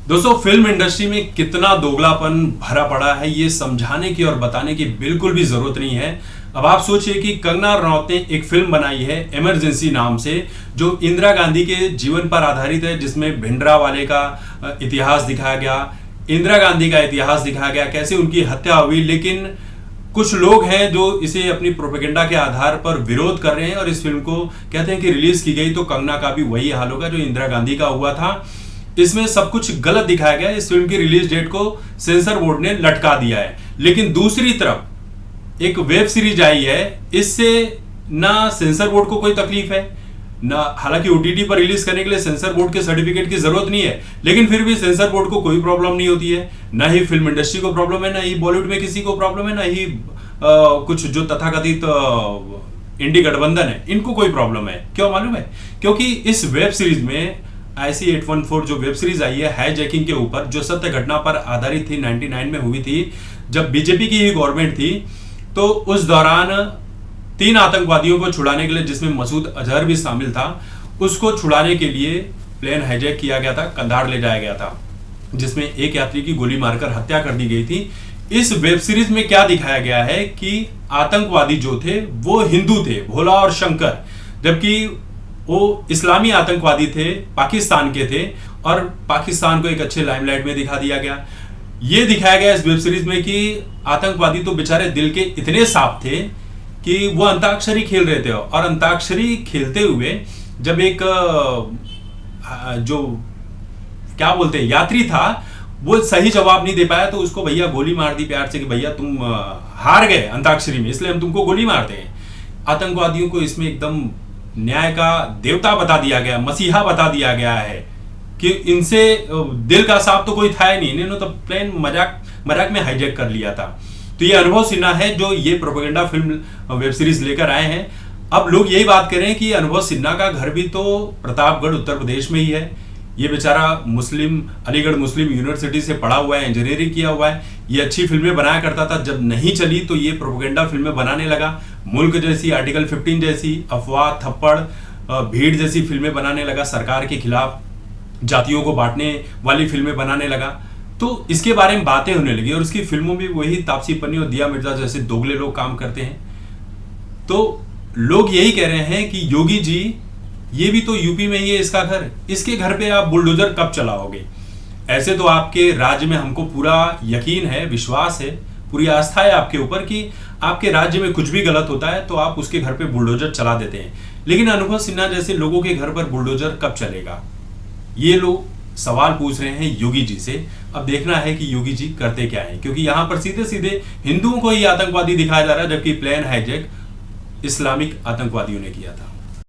दोस्तों, film industry में कितना दोगलापन भरा पड़ा है ये समझाने की और बताने की बिल्कुल भी जरूरत नहीं है। अब आप सोचिए कि कंगना रनौत ने एक फिल्म बनाई है इमरजेंसी नाम से, जो इंदिरा गांधी के जीवन पर आधारित है, जिसमें भिंडरावाले का इतिहास दिखाया गया, इंदिरा गांधी का इतिहास दिखाया गया, कैसे उनकी हत्या हुई। लेकिन कुछ लोग हैं जो इसे अपनी प्रोपेगेंडा के आधार पर विरोध कर रहे हैं और इस फिल्म को कहते हैं कि रिलीज की गई तो कंगना का भी वही हाल होगा जो इंदिरा गांधी का हुआ था। इसमें सब कुछ गलत दिखाया गया। इस फिल्म की रिलीज डेट को सेंसर बोर्ड ने लटका दिया है। लेकिन दूसरी तरफ एक वेब सीरीज आई है, इससे ना सेंसर बोर्ड को कोई तकलीफ है ना, हालांकि ओटीटी पर रिलीज करने के लिए सेंसर बोर्ड के सर्टिफिकेट की जरूरत नहीं है, लेकिन फिर भी सेंसर बोर्ड को कोई प्रॉब्लम नहीं होती है। ना ही फिल्म इंडस्ट्री को प्रॉब्लम है, ना ही बॉलीवुड में किसी को प्रॉब्लम है, ना ही कुछ जो तथाकथित इंडी गठबंधन है इनको कोई प्रॉब्लम है। क्यों मालूम है? क्योंकि इस वेब सीरीज में IC 814 जो वेब सीरीज आई है हाईजैकिंग के ऊपर, जो सत्य घटना पर आधारित थी, 99 में हुई थी जब बीजेपी की ही गवर्नमेंट थी, तो उस दौरान 3 आतंकवादियों को छुड़ाने के लिए, जिसमें मसूद अजहर भी शामिल था, उसको छुड़ाने के लिए प्लेन हाईजैक किया गया था, कंधार ले जाया गया था, जिसमें एक यात्री की गोली मारकर हत्या कर दी गई थी। इस वेब सीरीज में क्या दिखाया गया है कि आतंकवादी जो थे वो हिंदू थे, भोला और शंकर, जबकि वो इस्लामी आतंकवादी थे, पाकिस्तान के थे, और पाकिस्तान को एक अच्छे लाइमलाइट में दिखा दिया गया। ये दिखाया गया इस वेब सीरीज में कि आतंकवादी तो बेचारे दिल के इतने साफ थे कि वो अंताक्षरी खेल रहे थे, और अंताक्षरी खेलते हुए जब एक जो क्या बोलते हैं यात्री था वो सही जवाब नहीं दे पाया, तो उसको भैया गोली मार दी प्यार से कि भैया तुम हार गए अंताक्षरी में, इसलिए हम तुमको गोली मारते हैं। आतंकवादियों को इसमें एकदम न्याय का देवता बता दिया गया, मसीहा बता दिया गया है कि इनसे दिल का साफ तो कोई था ही नहीं, इन्होंने तो प्लेन मजाक में हाईजैक कर लिया था। तो ये अनुभव सिन्हा है जो ये प्रोपेगेंडा फिल्म वेब सीरीज लेकर आए हैं। अब लोग यही बात कर रहे हैं कि अनुभव सिन्हा का घर भी तो प्रतापगढ़ उत्तर प्रदेश में ही है। ये बेचारा अलीगढ़ मुस्लिम यूनिवर्सिटी से पढ़ा हुआ है, इंजीनियरिंग किया हुआ है, ये अच्छी फिल्में बनाया करता था। जब नहीं चली तो ये प्रोपेगेंडा फिल्में बनाने लगा, मुल्क जैसी, आर्टिकल 15 जैसी, अफवाह, थप्पड़, भीड़ जैसी फिल्में बनाने लगा, सरकार के खिलाफ जातियों को बांटने वाली फिल्में बनाने लगा। तो इसके बारे में बातें होने लगी और उसकी फिल्मों में वही तापसी पन्नी और दिया मिर्जा जैसे दोगले लोग काम करते हैं। तो लोग यही कह रहे हैं कि योगी जी, ये भी तो यूपी में ही है इसका घर, इसके घर पे आप बुलडोजर कब चलाओगे? ऐसे तो आपके राज्य में हमको पूरा यकीन है, विश्वास है, पूरी आस्था है आपके ऊपर कि आपके राज्य में कुछ भी गलत होता है तो आप उसके घर पे बुलडोजर चला देते हैं। लेकिन अनुभव सिन्हा जैसे लोगों के घर पर बुलडोजर कब चलेगा? ये लोग सवाल पूछ रहे हैं योगी जी से। अब देखना है कि योगी जी करते क्या है, क्योंकि यहाँ पर सीधे सीधे हिंदुओं को ही आतंकवादी दिखाया जा रहा है, जबकि प्लेन हाईजैक इस्लामिक आतंकवादियों ने किया था।